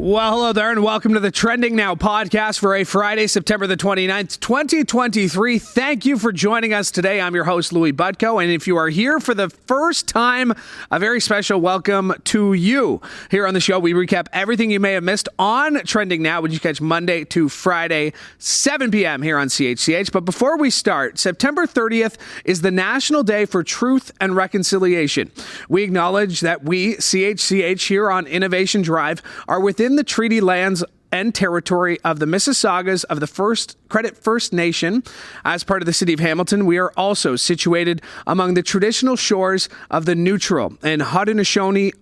Well, hello there, and welcome to the Trending Now podcast for a Friday, September the 29th, 2023. Thank you for joining us today. I'm your host, Louie Butko, and if you are here for the first time, a very special welcome to you. Here on the show, we recap everything you may have missed on Trending Now, which you catch Monday to Friday, 7 p.m. here on CHCH. But before we start, September 30th is the National Day for Truth and Reconciliation. We acknowledge that we, CHCH, here on Innovation Drive, are within the treaty lands and territory of the Mississaugas of the First Nation. As part of the city of Hamilton, we are also situated among the traditional shores of the Neutral and Haudenosaunee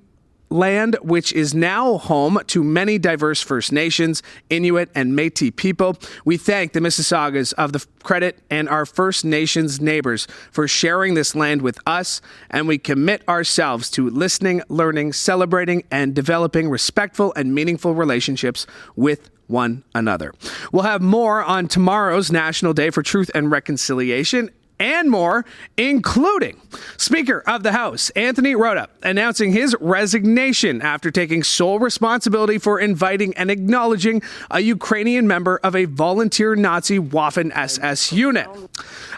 land, which is now home to many diverse First Nations, Inuit, and Métis people. We thank the Mississaugas of the Credit and our First Nations neighbors for sharing this land with us, and we commit ourselves to listening, learning, celebrating, and developing respectful and meaningful relationships with one another. We'll have more on tomorrow's National Day for Truth and Reconciliation and more, including Speaker of the House Anthony Rota announcing his resignation after taking sole responsibility for inviting and acknowledging a Ukrainian member of a volunteer Nazi Waffen-SS unit.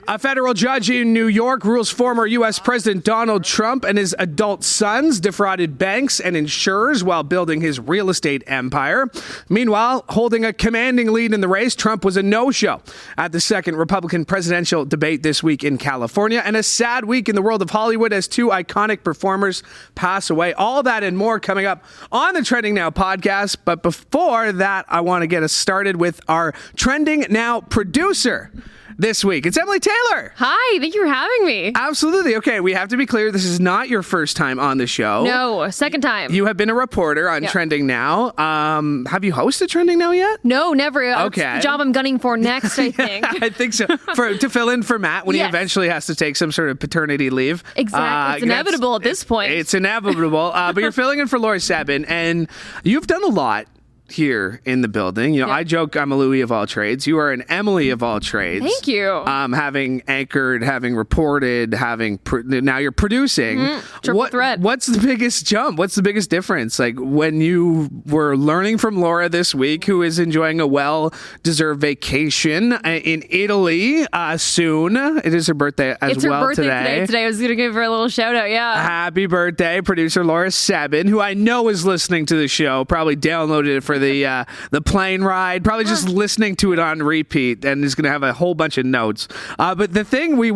A federal judge in New York rules former U.S. President Donald Trump and his adult sons defrauded banks and insurers while building his real estate empire. Meanwhile, holding a commanding lead in the race, Trump was a no-show at the second Republican presidential debate this week in California, and a sad week in the world of Hollywood as two iconic performers pass away. All that and more coming up on the Trending Now podcast. But before that, I want to get us started with our Trending Now producer this week. It's Emily Tayler. Hi, thank you for having me. Absolutely. Okay, we have to be clear. This is not your first time on the show. No, second time. You have been a reporter on Trending Now. Have you hosted Trending Now yet? No, never. Okay. That's the job I'm gunning for next, I think. I think so. To fill in for Matt when he eventually has to take some sort of paternity leave. Exactly. It's inevitable at this point. It's inevitable. But you're filling in for Laura Sabin, and you've done a lot here in the building. You know, I joke I'm a Louie of all trades. You are an Emily of all trades. Thank you. Having anchored, having reported, now you're producing. Triple threat. What's the biggest jump? What's the biggest difference? Like when you were learning from Laura this week, who is enjoying a well-deserved vacation in Italy soon. It is her birthday as well today. It's her birthday today. I was going to give her a little shout out, Happy birthday, producer Laura Sabin, who I know is listening to the show, probably downloaded it for the plane ride, probably just listening to it on repeat, and is going to have a whole bunch of notes. But the thing we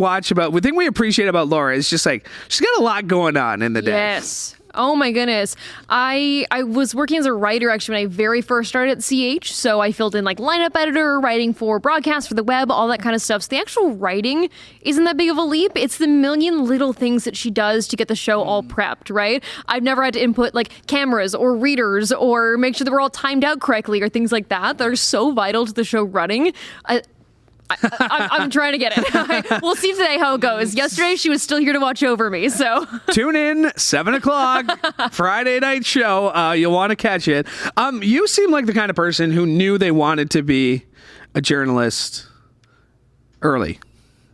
appreciate about Laura is just like she's got a lot going on in the day. Yes. Oh my goodness. I was working as a writer actually when I very first started at CH. So I filled in like lineup editor, writing for broadcast, for the web, all that kind of stuff. So the actual writing isn't that big of a leap. It's the million little things that she does to get the show all prepped, right? I've never had to input like cameras or readers or make sure that we're all timed out correctly or things like that. That are so vital to the show running. I'm trying to get it. We'll see today how it goes. Yesterday, she was still here to watch over me, so. Tune in, 7 o'clock, Friday night show. You'll want to catch it. You seem like the kind of person who knew they wanted to be a journalist early.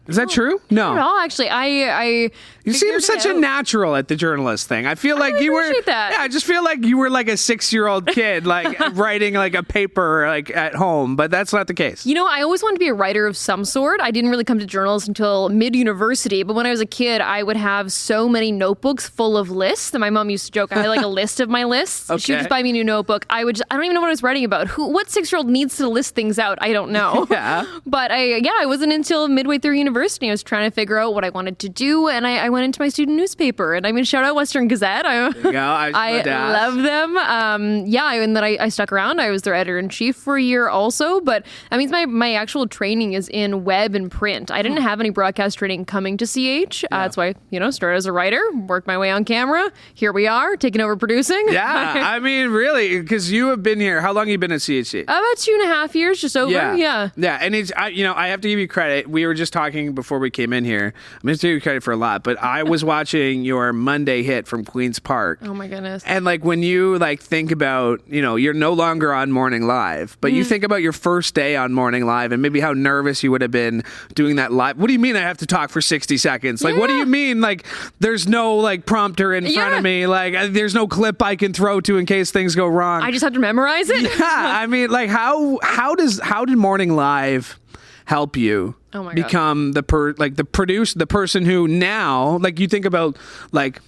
Is that true? No. Not at all, actually. You seem such a natural at the journalist thing. I feel like you were. That. Yeah, I just feel like you were like a 6-year-old kid, like writing like a paper like at home, but that's not the case. You know, I always wanted to be a writer of some sort. I didn't really come to journalism until mid-university, but when I was a kid, I would have so many notebooks full of lists that my mom used to joke I had like a list of my lists. Okay. She would just buy me a new notebook. I don't even know what I was writing about. What 6-year-old needs to list things out? I don't know. Yeah. But I wasn't until midway through university. I was trying to figure out what I wanted to do, and I went into my student newspaper. And I mean, shout out Western Gazette. I love them. And then I stuck around. I was their editor-in-chief for a year also, but that means my actual training is in web and print. I didn't have any broadcast training coming to CH. That's why, started as a writer, worked my way on camera. Here we are, taking over producing. Yeah, I mean, really, because you have been here. How long have you been at CHC? About 2.5 years, just over. Yeah. And it's, I have to give you credit. We were just talking watching before we came in here. I'm going to give you credit for a lot, but I was watching your Monday hit from Queen's Park. Oh my goodness. And like when you like think about, you're no longer on Morning Live, but you think about your first day on Morning Live and maybe how nervous you would have been doing that live. What do you mean I have to talk for 60 seconds? Like, what do you mean? Like, there's no like prompter in front of me. Like, there's no clip I can throw to in case things go wrong. I just have to memorize it. Yeah. I mean, like how did Morning Live help you become the person who now, like, you think about like,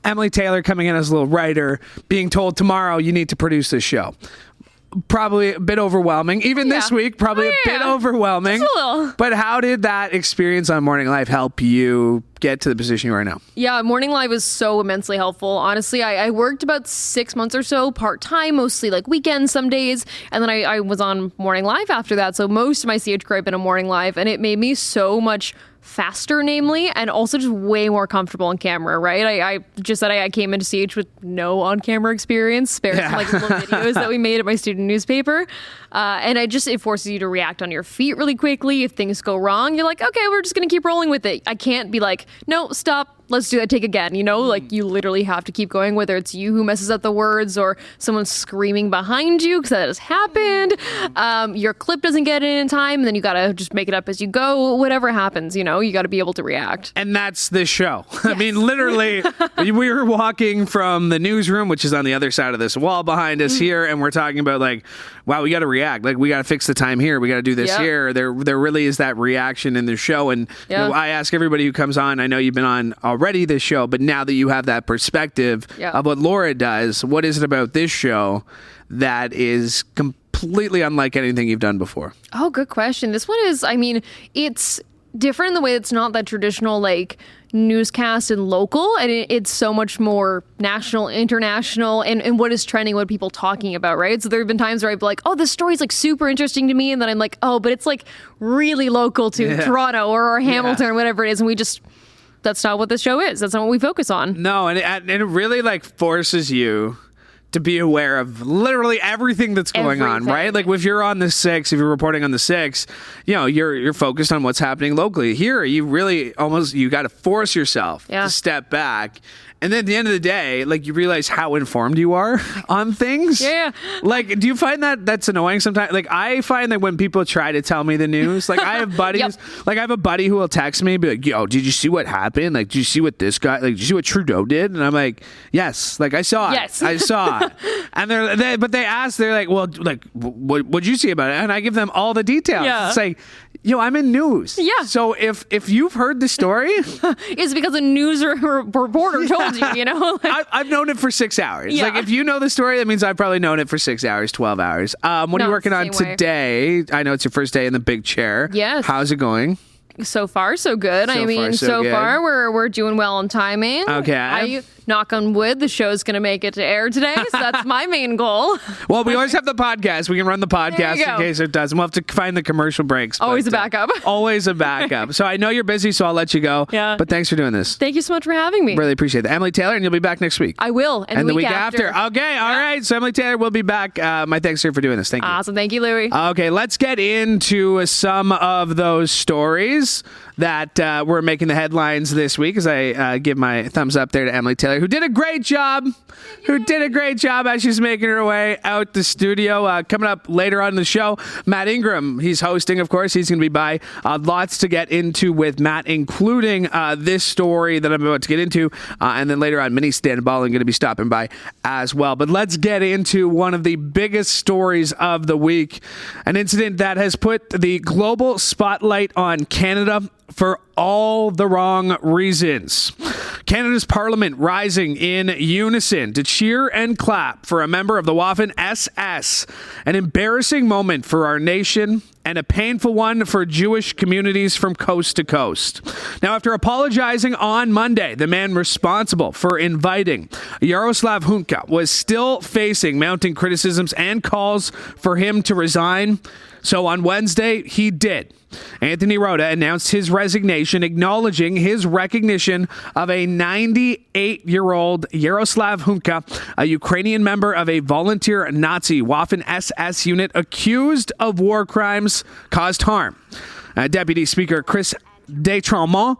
Emily Tayler coming in as a little writer, being told tomorrow you need to produce this show. Probably a bit overwhelming. Even this week, probably a bit overwhelming. Just a little. But how did that experience on Morning Live help you get to the position you are now? Yeah, Morning Live was so immensely helpful. Honestly, I worked about 6 months or so part-time, mostly like weekends some days. And then I was on Morning Live after that. So most of my CH career I've been on Morning Live. And it made me so much faster, namely, and also just way more comfortable on camera, right? I just said I came into CH with no on-camera experience, spare some like little videos that we made at my student newspaper. And it forces you to react on your feet really quickly. If things go wrong, you're like, okay, we're just going to keep rolling with it. I can't be like, no, stop. Let's do that take again. Like you literally have to keep going, whether it's you who messes up the words or someone screaming behind you because that has happened. Your clip doesn't get in time, and then you got to just make it up as you go. Whatever happens, you got to be able to react. And that's this show. Yes. I mean, literally, we were walking from the newsroom, which is on the other side of this wall behind us here, and we're talking about like, wow, we got to react. Like, we got to fix the time here. We got to do this here. There really is that reaction in the show. And I ask everybody who comes on, I know you've been on already this show, but now that you have that perspective of what Laura does, what is it about this show that is completely unlike anything you've done before? Oh, good question. This one is, it's different in the way it's not that traditional, like, newscast and local, and it's so much more national, international, and what is trending, what are people talking about, right? So there have been times where I'd be like, oh, this story's like super interesting to me, and then I'm like, oh, but it's like really local to Toronto or Hamilton or whatever it is, and that's not what this show is. That's not what we focus on. No, and it really like forces you to be aware of literally everything that's going on, right? Like if you're on the 6, if you're reporting on the 6, you're focused on what's happening locally. Here, you really you got to force yourself to step back. And then at the end of the day, like, you realize how informed you are on things. Yeah. Like, do you find that that's annoying sometimes? Like, I find that when people try to tell me the news, like, I have buddies, like, I have a buddy who will text me and be like, yo, did you see what happened? Like, did you see what this guy, like, did you see what Trudeau did? And I'm like, yes, like, I saw it. Yes. I saw it. And they're like, well, like, what'd you see about it? And I give them all the details. Yeah. It's like, I'm in news. Yeah. So if you've heard the story, it's because a news reporter told you, I've known it for 6 hours. Yeah. Like, if you know the story, that means I've probably known it for 6 hours, 12 hours. What are you working on today? I know it's your first day in the big chair. Yes. How's it going? So far, so good. So far, we're doing well on timing. Okay. Knock on wood, the show's going to make it to air today, so that's my main goal. Well, we always have the podcast. We can run the podcast in case it doesn't. We'll have to find the commercial breaks. Always a backup. Always a backup. So I know you're busy, so I'll let you go. Yeah. But thanks for doing this. Thank you so much for having me. Really appreciate it. Emily Tayler, and you'll be back next week. I will. And the week after. Okay, all right. So Emily Tayler will be back. My thanks to her for doing this. Thank you. Awesome. Thank you, Louie. Okay, let's get into some of those stories that were making the headlines this week as I give my thumbs up there to Emily Tayler, who did a great job. As she's making her way out the studio. Coming up later on in the show, Matt Ingram. He's hosting, of course. He's going to be by. Lots to get into with Matt, including this story that I'm about to get into. And then later on, Manesa Dhanabalan going to be stopping by as well. But let's get into one of the biggest stories of the week. An incident that has put the global spotlight on Canada for all the wrong reasons. Canada's Parliament rising in unison to cheer and clap for a member of the Waffen SS. An embarrassing moment for our nation and a painful one for Jewish communities from coast to coast. Now, after apologizing on Monday, the man responsible for inviting Yaroslav Hunka was still facing mounting criticisms and calls for him to resign. So on Wednesday, he did. Anthony Rota announced his resignation, acknowledging his recognition of a 98-year-old Yaroslav Hunka, a Ukrainian member of a volunteer Nazi Waffen SS unit accused of war crimes caused harm Deputy Speaker Chris Detremont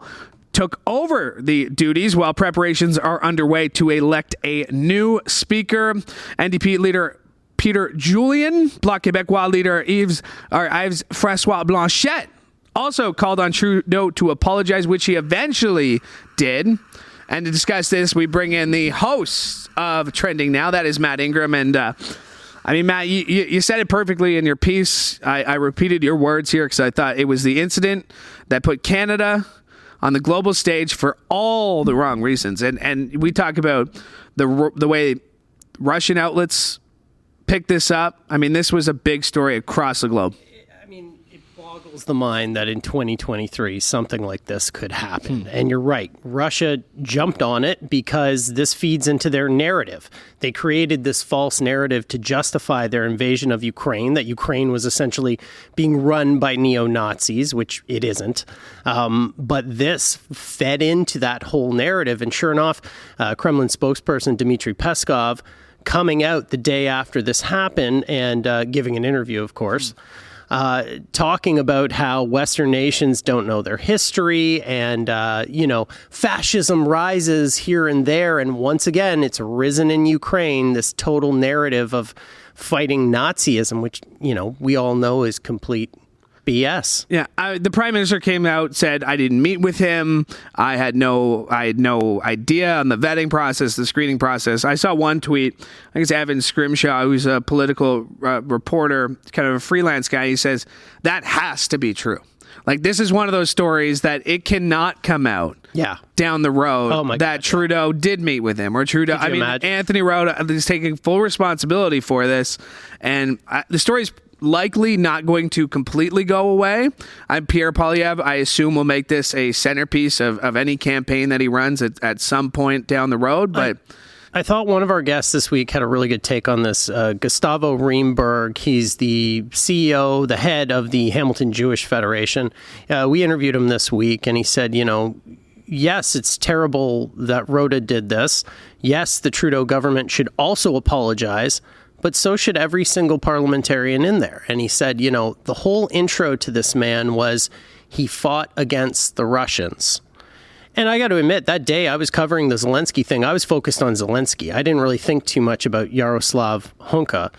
took over the duties while preparations are underway to elect a new speaker. NDP leader Peter Julien, Bloc Québécois leader Yves François Blanchet also called on Trudeau to apologize, which he eventually did. And to discuss this, we bring in the host of Trending Now. That is Matt Ingram. And Matt, you said it perfectly in your piece. I repeated your words here because I thought it was the incident that put Canada on the global stage for all the wrong reasons. And we talk about the way Russian outlets picked this up. I mean, this was a big story across the globe. I mean, it boggles the mind that in 2023 something like this could happen. And you're right. Russia jumped on it because this feeds into their narrative. They created this false narrative to justify their invasion of Ukraine, that Ukraine was essentially being run by neo-Nazis, which it isn't. But this fed into that whole narrative. And sure enough, Kremlin spokesperson Dmitry Peskov coming out the day after this happened and giving an interview, of course, talking about how Western nations don't know their history and, fascism rises here and there. And once again, it's risen in Ukraine, this total narrative of fighting Nazism, which, we all know is complete BS. Yeah, the Prime Minister came out, said, I didn't meet with him. I had no idea on the vetting process, the screening process. I saw one tweet, I think it's Evan Scrimshaw, who's a political reporter, kind of a freelance guy. He says, that has to be true. Like, this is one of those stories that it cannot come out down the road that Trudeau did meet with him. Or Trudeau, Anthony Rota is taking full responsibility for this. And the story's likely not going to completely go away. Pierre Poilievre, I assume, will make this a centerpiece of any campaign that he runs at some point down the road. But I thought one of our guests this week had a really good take on this. Gustavo Reimberg, he's the CEO, the head of the Hamilton Jewish Federation. We interviewed him this week, and he said, yes, it's terrible that Rota did this. Yes, the Trudeau government should also apologize, but so should every single parliamentarian in there. And he said, the whole intro to this man was he fought against the Russians. And I got to admit, that day I was covering the Zelensky thing. I was focused on Zelensky. I didn't really think too much about Yaroslav Honka.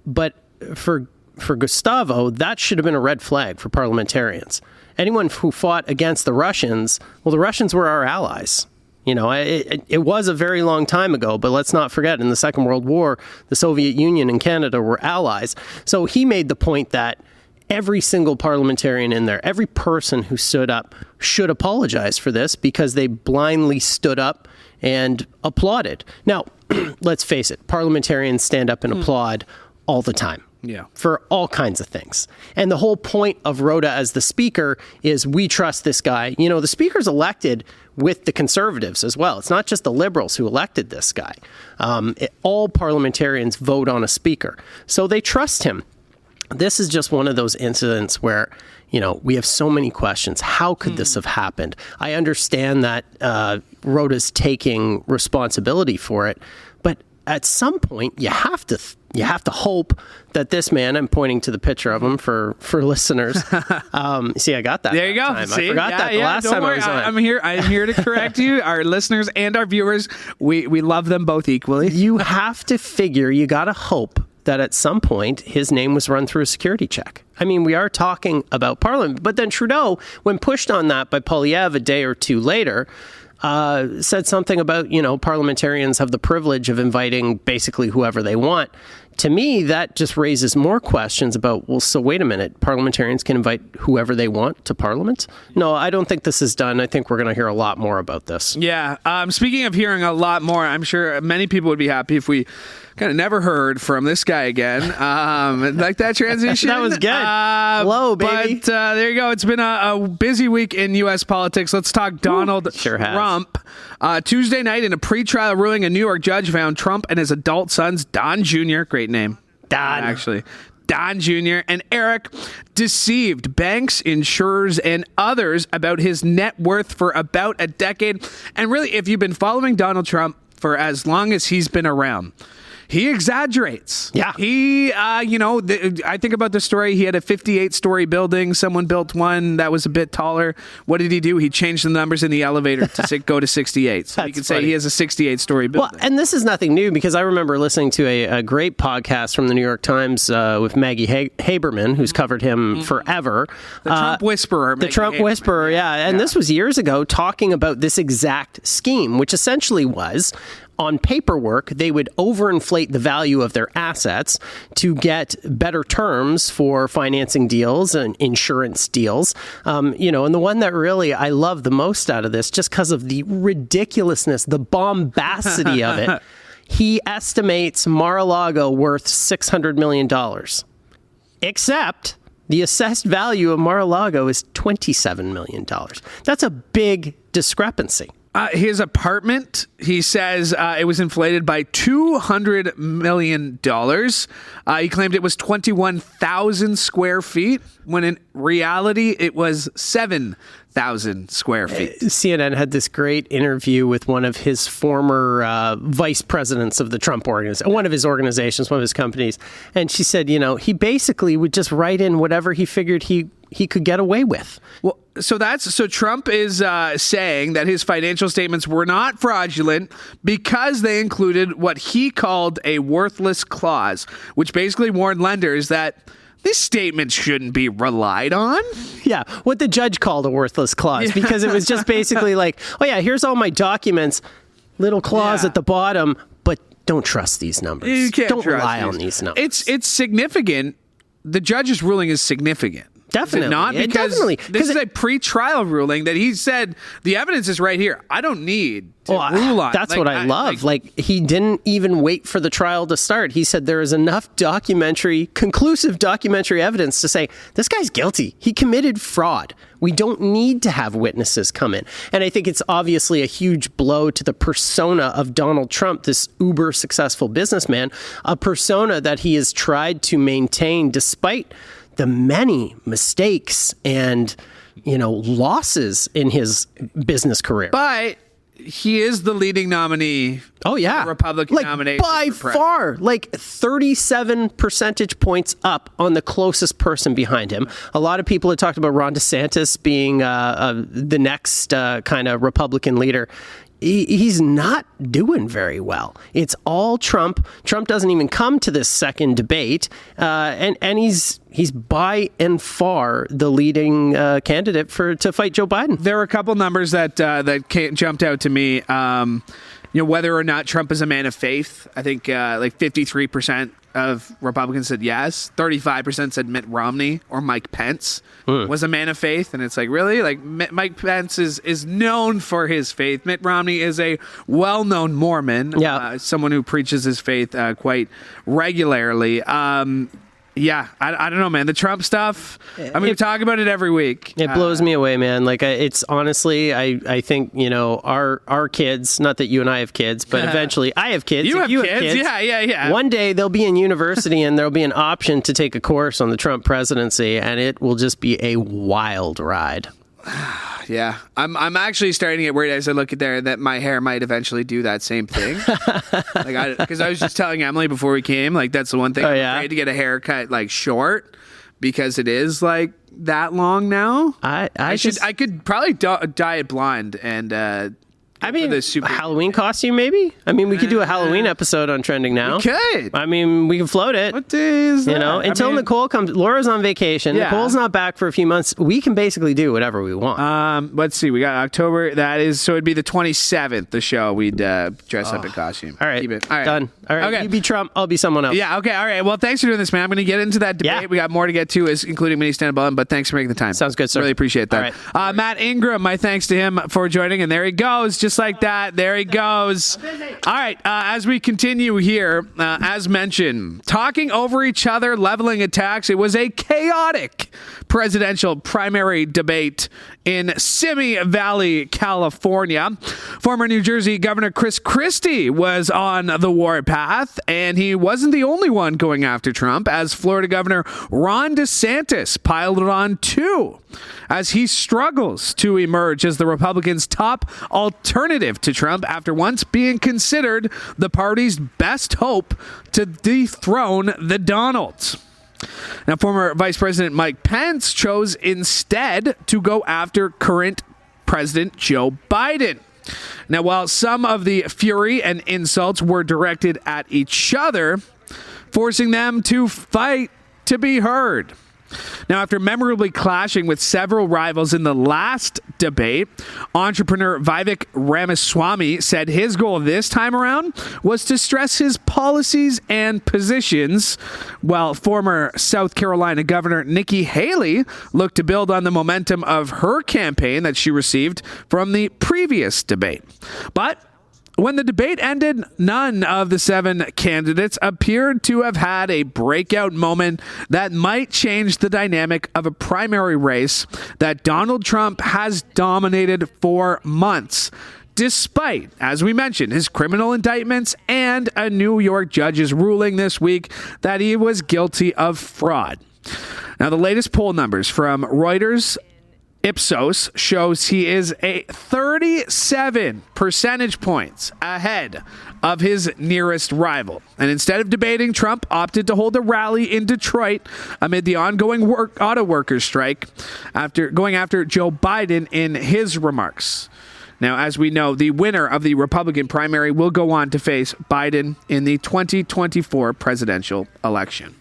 But for Gustavo, that should have been a red flag for parliamentarians. Anyone who fought against the Russians, well, the Russians were our allies. It was a very long time ago, but let's not forget, in the Second World War, the Soviet Union and Canada were allies. So he made the point that every single parliamentarian in there, every person who stood up should apologize for this because they blindly stood up and applauded. Now, let's face it, parliamentarians stand up and applaud all the time. Yeah. For all kinds of things. And the whole point of Rota as the speaker is we trust this guy. The speaker's elected with the Conservatives as well. It's not just the Liberals who elected this guy. All parliamentarians vote on a speaker. So they trust him. This is just one of those incidents where, we have so many questions. How could this have happened? I understand that Rota's taking responsibility for it, but at some point you have to hope that this man, I'm pointing to the picture of him for listeners. See, I got that. There you go. Time. See? I forgot that the last time I was on. I'm here to correct you. Our listeners and our viewers, we love them both equally. You have to figure, you got to hope that at some point his name was run through a security check. I mean, we are talking about Parliament, but then Trudeau, when pushed on that by Poilievre a day or two later, said something about, parliamentarians have the privilege of inviting basically whoever they want. To me, that just raises more questions about, well, so wait a minute, parliamentarians can invite whoever they want to Parliament? No, I don't think this is done. I think we're going to hear a lot more about this. Yeah. Speaking of hearing a lot more, I'm sure many people would be happy if we kind of never heard from this guy again. Like that transition? That was good. Hello, baby. But there you go. It's been a busy week in U.S. politics. Let's talk Donald Trump. Tuesday night, in a pretrial ruling, a New York judge found Trump and his adult sons, Don Jr., great name. Don Jr. and Eric deceived banks, insurers, and others about his net worth for about a decade. And really, if you've been following Donald Trump for as long as he's been around, he exaggerates. Yeah. He, I think about the story. He had a 58-story building. Someone built one that was a bit taller. What did he do? He changed the numbers in the elevator to go to 68. So you can say he has a 68-story building. Well, and this is nothing new because I remember listening to a great podcast from the New York Times with Maggie Haberman, who's covered him forever. The Trump Whisperer. The Trump Whisperer, yeah. And this was years ago, talking about this exact scheme, which essentially was, on paperwork, they would overinflate the value of their assets to get better terms for financing deals and insurance deals. And the one that really I love the most out of this, just because of the ridiculousness, the bombacity of it, he estimates Mar-a-Lago worth $600 million. Except the assessed value of Mar-a-Lago is $27 million. That's a big discrepancy. His apartment, he says it was inflated by $200 million. He claimed it was 21,000 square feet, when in reality it was 7,000 square feet. CNN had this great interview with one of his former vice presidents of the Trump organization, one of his organizations, one of his companies. And she said, he basically would just write in whatever he figured he could get away with. Well, so Trump is saying that his financial statements were not fraudulent because they included what he called a worthless clause, which basically warned lenders that these statements shouldn't be relied on. Yeah, what the judge called a worthless clause, because it was just basically like, oh yeah, here's all my documents, little clause at the bottom, but don't trust these numbers. You can't don't trust rely these. on these numbers. It's significant. The judge's ruling is significant. Definitely. Is it not? Because definitely. This is a pre-trial ruling that he said, the evidence is right here. I don't need to rule on. That's what I love. He didn't even wait for the trial to start. He said there is enough conclusive documentary evidence to say, this guy's guilty. He committed fraud. We don't need to have witnesses come in. And I think it's obviously a huge blow to the persona of Donald Trump, this uber successful businessman, a persona that he has tried to maintain despite the many mistakes and, losses in his business career. But he is the leading nominee. Oh, yeah. Republican nomination. By far, 37 percentage points up on the closest person behind him. A lot of people had talked about Ron DeSantis being the next kind of Republican leader. He's not doing very well. It's all Trump. Trump doesn't even come to this second debate, and he's by and far the leading candidate to fight Joe Biden. There are a couple numbers that jumped out to me. Whether or not Trump is a man of faith. I think 53% of Republicans said yes. 35% said Mitt Romney or Mike Pence was a man of faith. And it's like, really? Like, Mike Pence is known for his faith. Mitt Romney is a well-known Mormon, someone who preaches his faith quite regularly. Yeah, I don't know, man. The Trump stuff, we talk about it every week. It blows me away, man. It's honestly, I think, our kids, not that you and I have kids, but eventually I have kids. You have kids. Yeah. One day they'll be in university and there'll be an option to take a course on the Trump presidency, and it will just be a wild ride. Yeah, I'm actually starting to get worried as I look at there that my hair might eventually do that same thing. Because I was just telling Emily before we came, that's the one thing. I'm afraid to get a haircut short because it is that long now. I could probably dye it blonde and. Halloween costume, maybe? We could do a Halloween episode on Trending Now. We could. We can float it. What day is that? Until Nicole comes. Laura's on vacation. Yeah. Nicole's not back for a few months. We can basically do whatever we want. Let's see. We got October. So it'd be the 27th, the show. We'd dress up in costume. All right. Keep it. All right. Done. All right. Okay. You be Trump. I'll be someone else. Yeah. Okay. All right. Well, thanks for doing this, man. I'm going to get into that debate. Yeah. We got more to get to, including Manesa Dhanabalan, but thanks for making the time. Sounds good, sir. Really appreciate that. All right. Matt Ingram, my thanks to him for joining. And there he goes. Just like that. There he goes. All right. As we continue here, as mentioned, talking over each other, leveling attacks. It was a chaotic presidential primary debate in Simi Valley, California. Former New Jersey Governor Chris Christie was on the warpath, and he wasn't the only one going after Trump, as Florida Governor Ron DeSantis piled on too, as he struggles to emerge as the Republicans' top alternative to Trump after once being considered the party's best hope to dethrone the Donalds. Now, former Vice President Mike Pence chose instead to go after current President Joe Biden. Now, while some of the fury and insults were directed at each other, forcing them to fight to be heard. Now, after memorably clashing with several rivals in the last debate, entrepreneur Vivek Ramaswamy said his goal this time around was to stress his policies and positions, while former South Carolina Governor Nikki Haley looked to build on the momentum of her campaign that she received from the previous debate. But when the debate ended, none of the 7 candidates appeared to have had a breakout moment that might change the dynamic of a primary race that Donald Trump has dominated for months, despite, as we mentioned, his criminal indictments and a New York judge's ruling this week that he was guilty of fraud. Now, the latest poll numbers from Reuters Ipsos shows he is a 37 percentage points ahead of his nearest rival. And instead of debating, Trump opted to hold a rally in Detroit amid the ongoing auto workers strike, after going after Joe Biden in his remarks. Now, as we know, the winner of the Republican primary will go on to face Biden in the 2024 presidential election.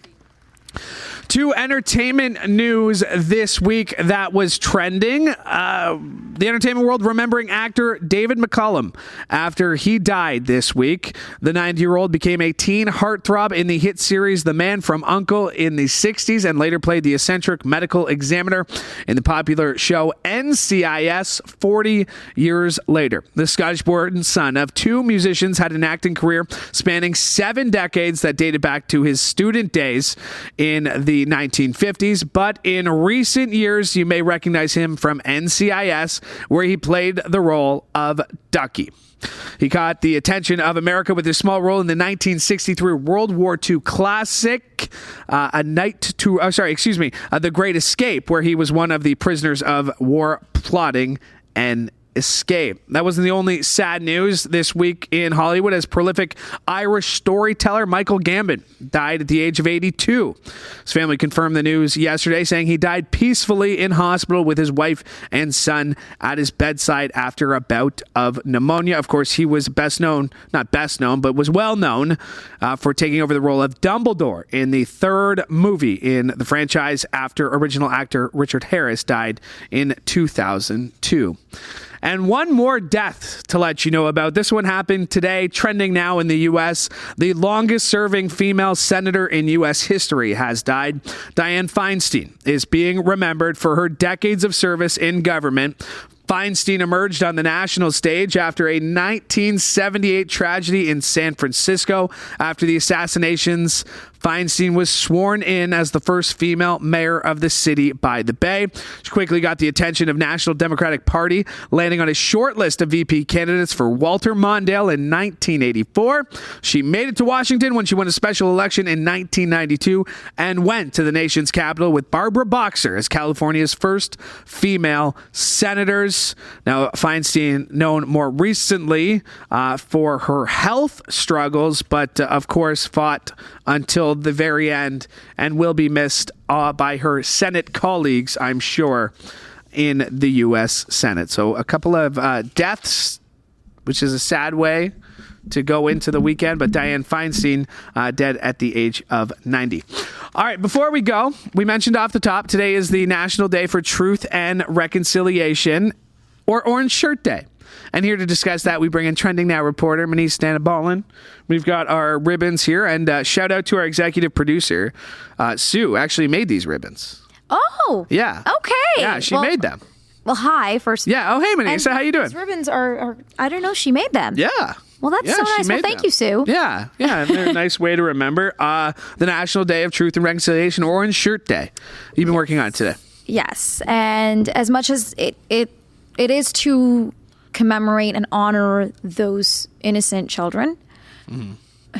To entertainment news this week that was trending. The entertainment world remembering actor David McCallum after he died this week. The 90-year-old became a teen heartthrob in the hit series The Man from U.N.C.L.E. in the 60s and later played the eccentric medical examiner in the popular show NCIS 40 years later. The Scottish-born son of 2 musicians had an acting career spanning 7 decades that dated back to his student days in the 1950s, but in recent years, you may recognize him from NCIS, where he played the role of Ducky. He caught the attention of America with his small role in the 1963 World War II classic, The Great Escape, where he was one of the prisoners of war plotting an escape. That wasn't the only sad news this week in Hollywood, as prolific Irish storyteller Michael Gambon died at the age of 82. His family confirmed the news yesterday, saying he died peacefully in hospital with his wife and son at his bedside after a bout of pneumonia. Of course, he was was well known for taking over the role of Dumbledore in the 3rd movie in the franchise after original actor Richard Harris died in 2002. And one more death to let you know about. This one happened today, trending now in the U.S. The longest-serving female senator in U.S. history has died. Dianne Feinstein is being remembered for her decades of service in government. Feinstein emerged on the national stage after a 1978 tragedy in San Francisco. After the assassinations, Feinstein was sworn in as the first female mayor of the city by the Bay. She quickly got the attention of National Democratic Party, landing on a short list of VP candidates for Walter Mondale in 1984. She made it to Washington when she won a special election in 1992 and went to the nation's capital with Barbara Boxer as California's first female senators. Now, Feinstein, known more recently for her health struggles, but of course fought until the very end and will be missed by her Senate colleagues, I'm sure, in the U.S. Senate. So a couple of deaths, which is a sad way to go into the weekend, but Dianne Feinstein dead at the age of 90. All right, before we go, we mentioned off the top, today is the National Day for Truth and Reconciliation, or Orange Shirt Day. And here to discuss that, we bring in Trending Now reporter Manesa Dhanabalan. We've got our ribbons here, and shout out to our executive producer, Sue, actually made these ribbons. Oh, yeah. Okay. Yeah, she made them. Well, hi, first. Yeah, oh, hey, Manesa, how you doing? These ribbons are, I don't know, she made them. Yeah. Well, that's so nice. Well, thank you, Sue. Yeah, they're a nice way to remember the National Day of Truth and Reconciliation, Orange Shirt Day. You've been working on it today. Yes. And as much as it is to commemorate and honor those innocent children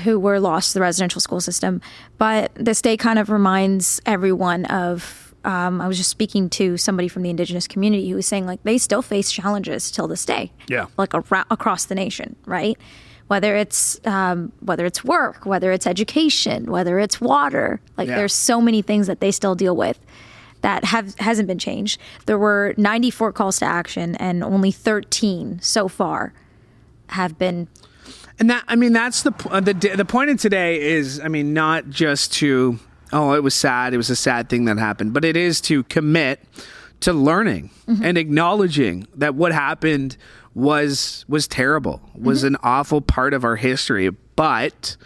who were lost to the residential school system, but this day kind of reminds everyone of, I was just speaking to somebody from the Indigenous community who was saying like they still face challenges till this day. Yeah. Like across the nation, right? Whether it's work, whether it's education, whether it's water, like there's so many things that they still deal with that hasn't been changed. There were 94 calls to action, and only 13 so far have been. And that, I mean, that's the point of today is, I mean, not just to, oh, it was sad, it was a sad thing that happened, but it is to commit to learning and acknowledging that what happened was terrible, was an awful part of our history, but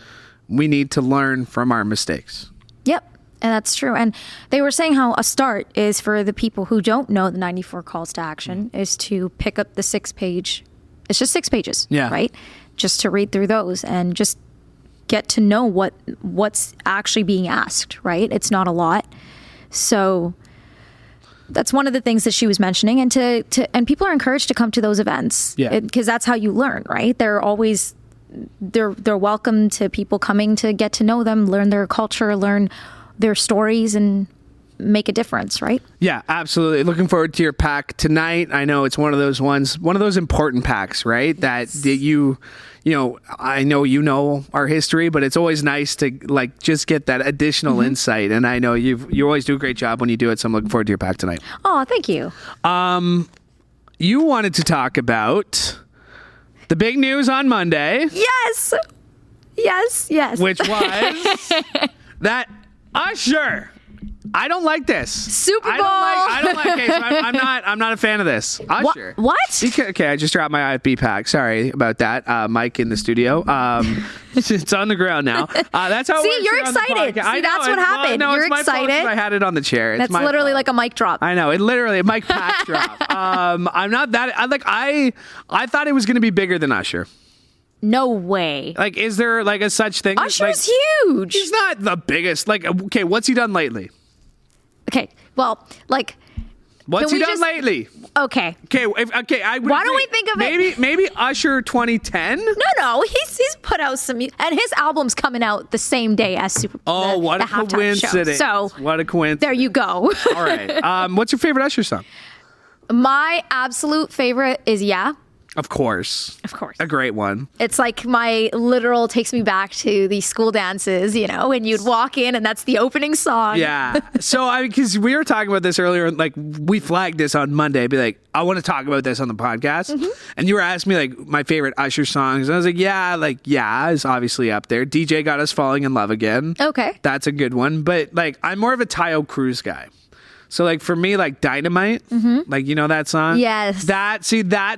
we need to learn from our mistakes. Yep. And that's true. And they were saying how a start is for the people who don't know the 94 calls to action is to pick up the 6-page. It's just 6 pages, right? Just to read through those and just get to know what's actually being asked, right? It's not a lot. So that's one of the things that she was mentioning. And and people are encouraged to come to those events because that's how you learn, right? They're welcome to people coming to get to know them, learn their culture, learn their stories, and make a difference, right? Yeah, absolutely. Looking forward to your pack tonight. I know it's one of those important packs, right? That you know, I know you know our history, but it's always nice to like just get that additional insight. And I know you always do a great job when you do it. So I'm looking forward to your pack tonight. Oh, thank you. You wanted to talk about the big news on Monday. Yes. Which was that Usher. I don't like this. Super Bowl. I don't like. Okay, so I'm not a fan of this. Usher. What? Okay, I just dropped my IFB pack. Sorry about that. Mike in the studio. It's on the ground now. That's how. See, you're excited. See, that's what happened. You're excited. I had it on the chair. That's literally like a mic drop. I know. It literally a mic pack drop. I'm not that. I thought it was going to be bigger than Usher. No way. Like, is there like a such thing? Usher's huge. He's not the biggest. Like, okay, what's he done lately? Okay, well, like, what's he done lately? Okay. Okay. I would. Why don't we think of it? Maybe Usher 2010. No. He's put out some, and his album's coming out the same day as Super Bowl. Oh, what a coincidence! So what a coincidence. There you go. All right. What's your favorite Usher song? My absolute favorite is Yeah. Of course. A great one. It's like my literal takes me back to the school dances, you know, and you'd walk in and that's the opening song. Yeah. So, because we were talking about this earlier, like we flagged this on Monday, be like, I want to talk about this on the podcast. And you were asking me like my favorite Usher songs. And I was like, Yeah is obviously up there. DJ Got Us Falling in Love Again. Okay. That's a good one. But like, I'm more of a Tayo Cruz guy. So, like, for me, like, Dynamite, like, you know that song? Yes. That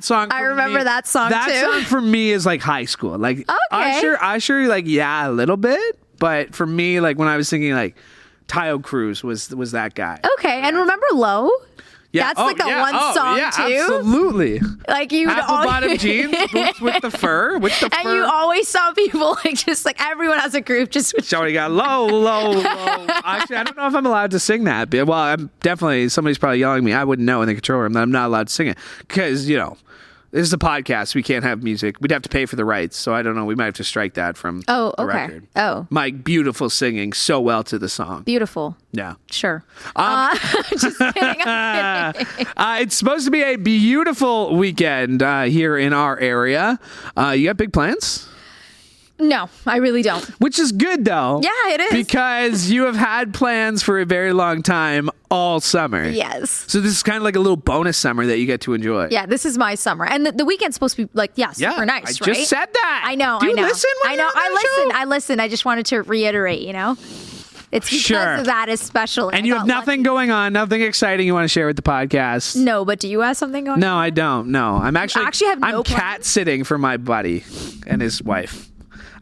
song. I remember that song, too. That song for me is, like, high school. Like, Usher, like, yeah, a little bit. But for me, like, when I was thinking, like, Tayo Cruz was that guy. Okay. And remember Low? Yeah. That's like the one song too. Absolutely. Like you apple bottom jeans, boots with the fur, and you always saw people like just like everyone has a group just. Somebody got low. Actually, I don't know if I'm allowed to sing that. Well, I'm definitely somebody's probably yelling at me. I wouldn't know in the control room that I'm not allowed to sing it because you know. This is a podcast. We can't have music. We'd have to pay for the rights. So I don't know. We might have to strike that from the record. Oh. Mike, beautiful singing so well to the song. Beautiful. Yeah. Sure. Just kidding. I'm kidding. It's supposed to be a beautiful weekend here in our area. You got big plans? No, I really don't. Which is good, though. Yeah, it is. Because you have had plans for a very long time all summer. Yes. So this is kind of like a little bonus summer that you get to enjoy. Yeah, this is my summer. And the weekend's supposed to be like, super nice, right? I just said that. I know. Do you listen? I listen. I just wanted to reiterate, you know? It's because of that especially. And you have nothing going on, nothing exciting you want to share with the podcast? No, but do you have something going on? No, I don't. No. I'm actually I'm cat sitting for my buddy and his wife.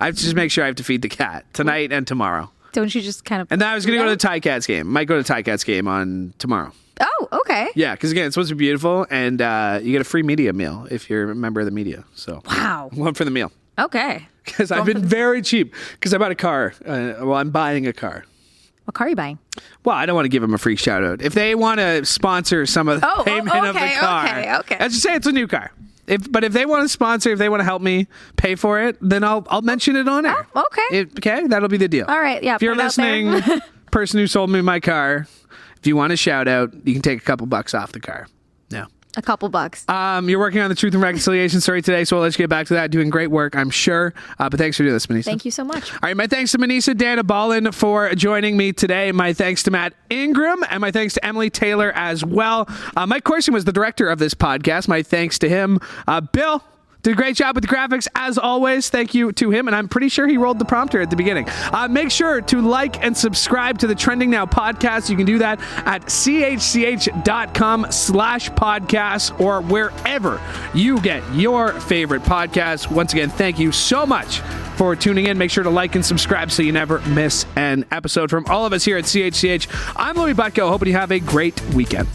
I have to just make sure I have to feed the cat tonight and tomorrow. Don't you just kind of... And then I was going to go to the Ticats game. Might go to the Ticats game on tomorrow. Oh, okay. Yeah, because again, it's supposed to be beautiful, and you get a free media meal if you're a member of the media. So wow. One for the meal. Okay. Because I've been very cheap, because I bought a car. I'm buying a car. What car are you buying? Well, I don't want to give them a free shout out. If they want to sponsor some of the payment of the car, okay. let's just say it's a new car. But if they want to sponsor, if they want to help me pay for it, then I'll mention it on air. Oh, okay. Okay, that'll be the deal. All right, yeah. If you're listening, person who sold me my car, if you want a shout out, you can take a couple bucks off the car. No. A couple bucks. You're working on the Truth and Reconciliation story today, so I'll let you get back to that. Doing great work, I'm sure. But thanks for doing this, Manesa. Thank you so much. All right, my thanks to Manesa Dhanabalan for joining me today. My thanks to Matt Ingram, and my thanks to Emily Tayler as well. Mike Corson was the director of this podcast. My thanks to him. Bill did a great job with the graphics, as always. Thank you to him, and I'm pretty sure he rolled the prompter at the beginning. Make sure to like and subscribe to the Trending Now podcast. You can do that at chch.com/podcast or wherever you get your favorite podcast. Once again, thank you so much for tuning in. Make sure to like and subscribe so you never miss an episode. From all of us here at CHCH, I'm Louie Butko. Hoping you have a great weekend.